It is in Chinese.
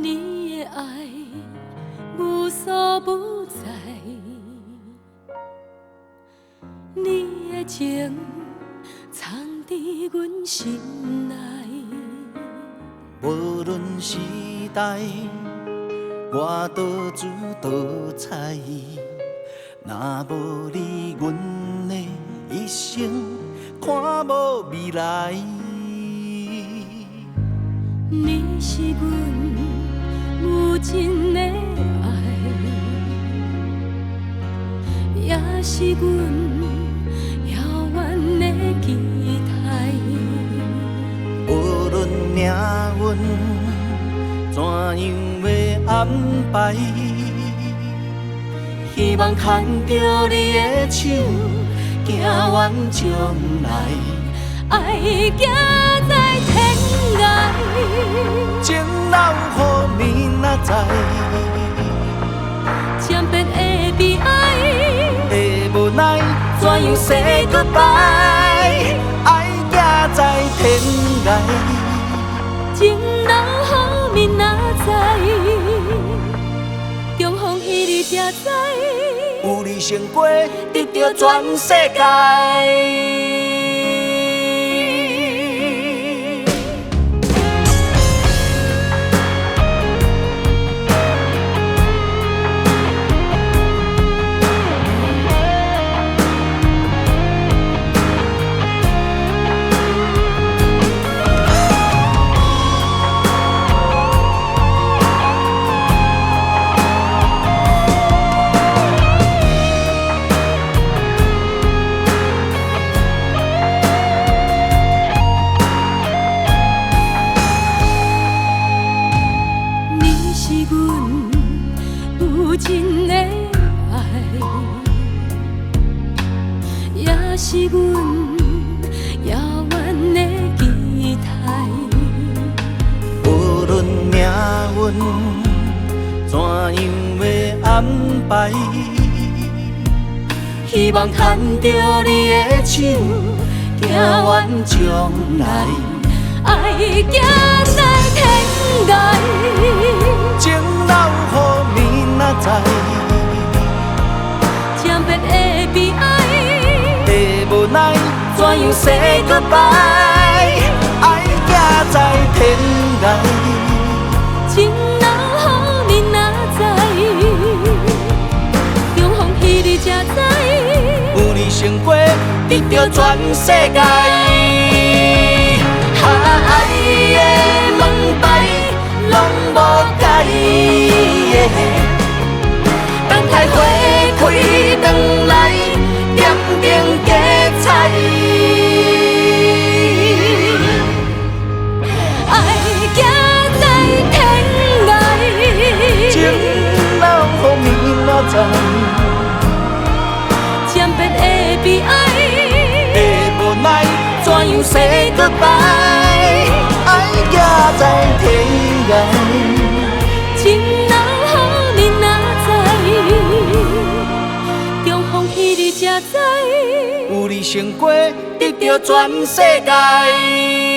你的爱无所不在，你的情藏伫阮心内。无论时代，我倒主倒彩，若无你，阮的一生看无未来。你是阮无尽的爱，也是阮遥远的期待。无论命运怎样要安排，希望牵着你的手，行远将来。爱行在天涯，情留予明仔载，渐变的悲哀，的无奈怎样 say goodbye？ 爱行在天涯，情留予明仔载，重逢彼日才知，有你成过，得到全世界。无尽的爱，也是阮遥远的期待。无论命运怎样要安排，希望牵着你的手，行远将来。爱行在天涯，情留予明仔载，渐变的悲哀，的无奈怎样 say goodbye？ 爱行在天涯，情留予明仔载，重逢彼日才知，有你成过，得到全世界。爱的门牌拢无解，等待花开转来，点灯加彩。爱行在天涯，情留予明仔载，渐变的悲哀，的无奈怎样 say goodbye？ 爱行在天涯，情留予明仔载，重逢彼日才知，有你成过，得到全世界。